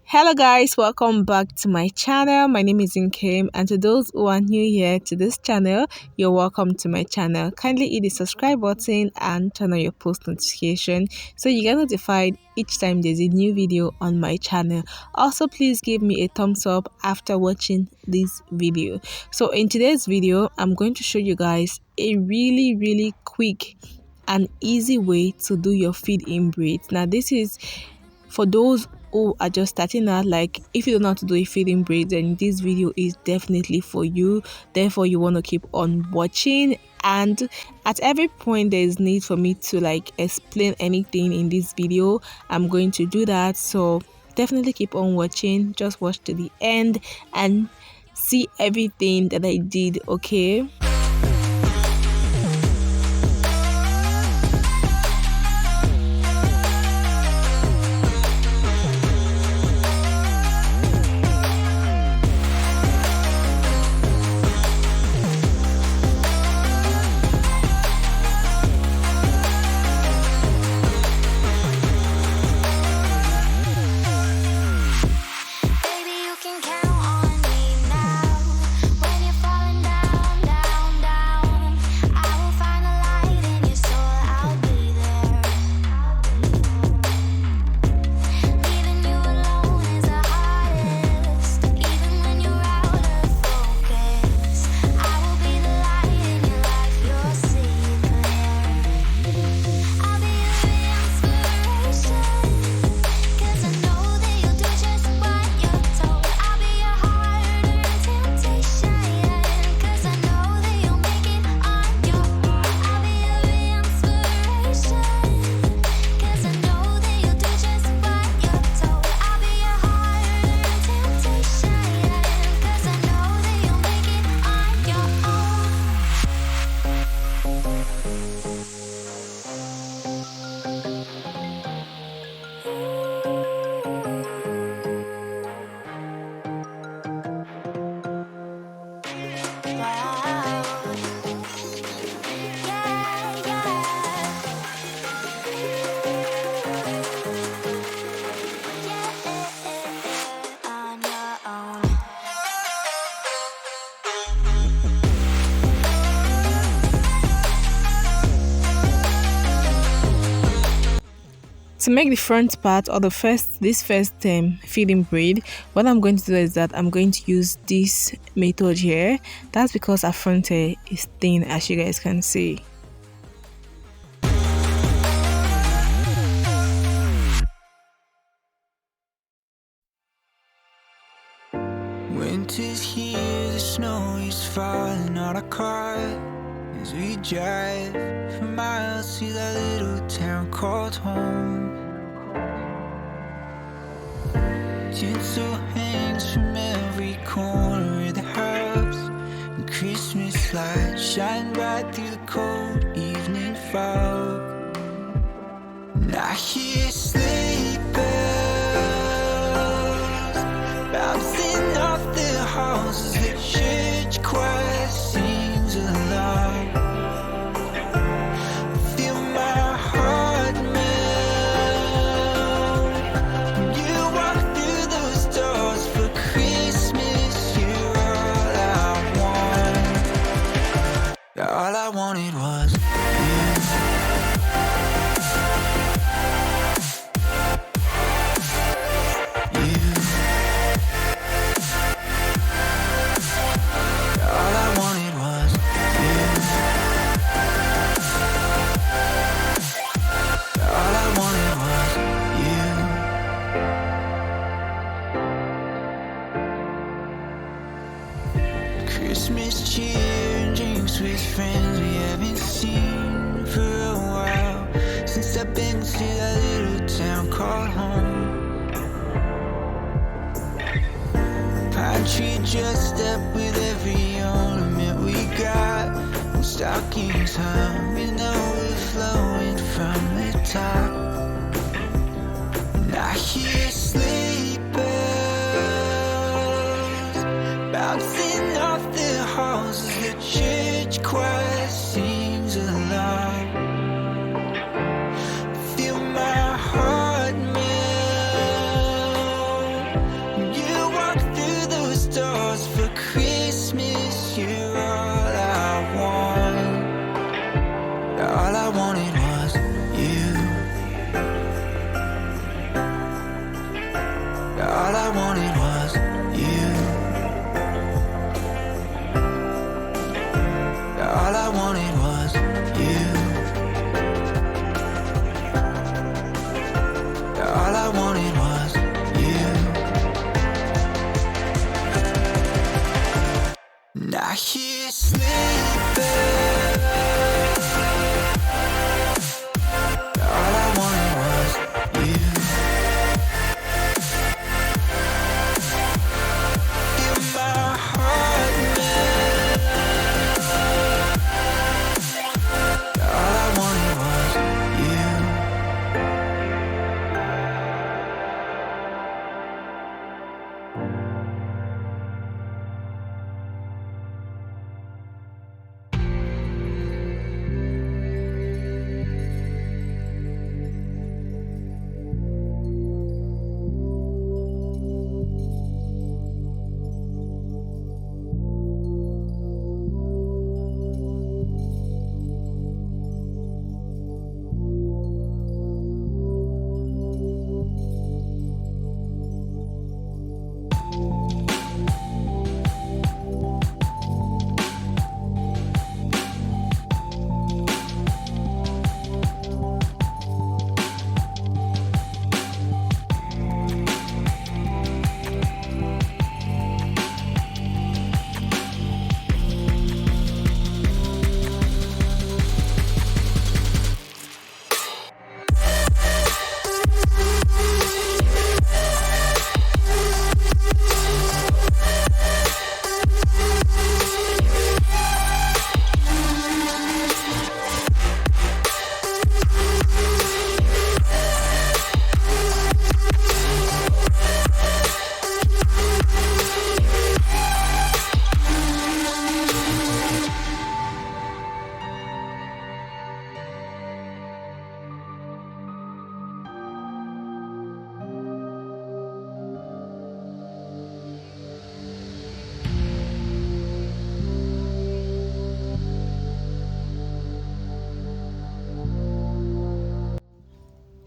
Hello guys, welcome back to my channel. My name is Nkem, and to those who are new here to this channel, you're welcome to my channel. Kindly hit the subscribe button and turn on your post notification so you get notified each time there's a new video on my channel. Also, please give me a thumbs up after watching this video. So in today's video, I'm going to show you guys a really quick and easy way to do your feed-in braids. Now this is for those who are just starting out. Like, if you don't know how to do a feeding braid, then this video is definitely for you. Therefore, you want to keep on watching, and at every point there is need for me to like explain anything in this video, I'm going to do that. So definitely keep on watching. Just watch to the end and see everything that I did. Okay. To make the front part, or this first feeding braid, what I'm going to do is that I'm going to use this method here. That's because our front hair is thin, as you guys can see. Winter's here, the snow is falling on our car as we drive for miles to that little town called home. Tinsel hangs from every corner of the house, and Christmas lights shine bright through the cold evening fog. And I hear sleigh bells bouncing off the halls as the church choir sings along. Feel my heart melt when you walk through those doors. For Christmas, you're all I want. All I wanted was you. Christmas cheer and drinks with friends we haven't seen for a while, since I've been to that little town called home. Pine tree dressed up with every ornament we got, and stockings hung with overflowing from the top. And I hear sleigh bells bouncing off the halls as the church choir sings along. Feel my heart melt wanted was you. All I wanted was you. All I wanted was you. Now he's sleeping. All I wanted was you. In my heart, man. All I wanted was you.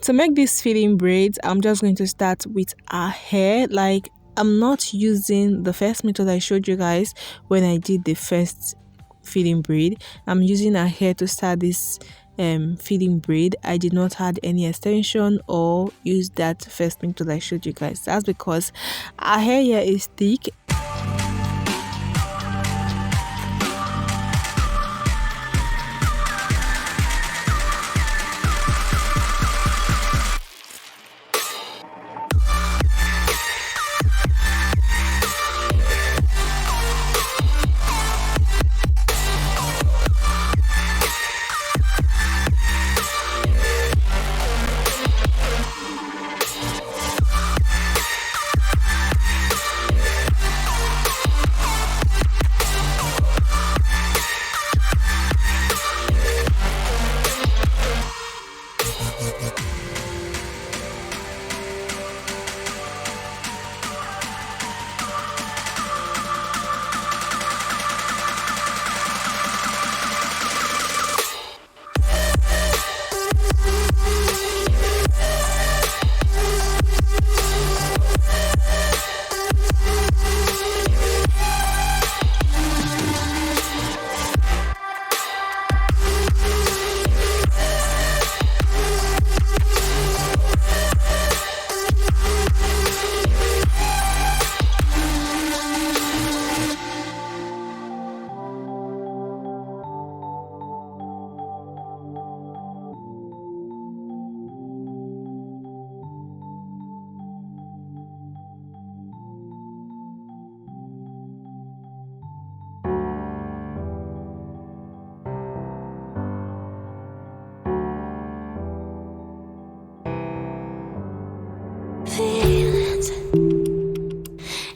To make these fitting braids, I'm just going to start with our hair. Like, I'm not using the first method I showed you guys when I did the first fitting braid. I'm using our hair to start this fitting braid. I did not add any extension or use that first method I showed you guys. That's because our hair here is thick.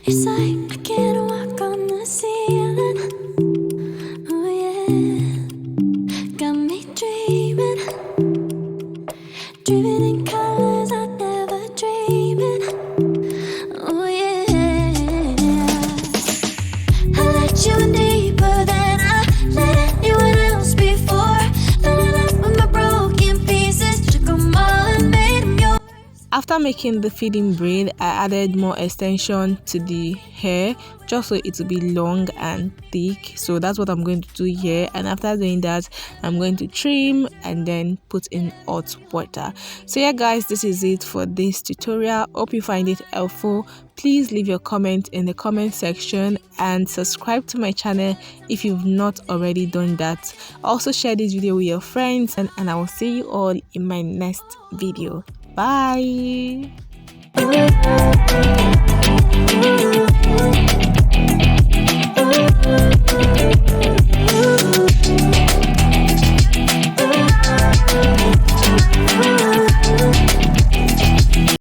It's like I can't walk on the ceiling. Oh yeah, got me dreaming, dreaming in colors I never dreamed. Oh yeah, I let you in deeper than I let anyone else before. Filling up with my broken pieces, took 'em all and made 'em yours. After making the feeding braid, I added more extension to the hair just so it will be long and thick. So that's what I'm going to do here, and after doing that, I'm going to trim and then put in hot water. So yeah guys, this is it for this tutorial. Hope you find it helpful. Please leave your comment in the comment section and subscribe to my channel if you've not already done that. Also share this video with your friends, and I will see you all in my next video. Bye.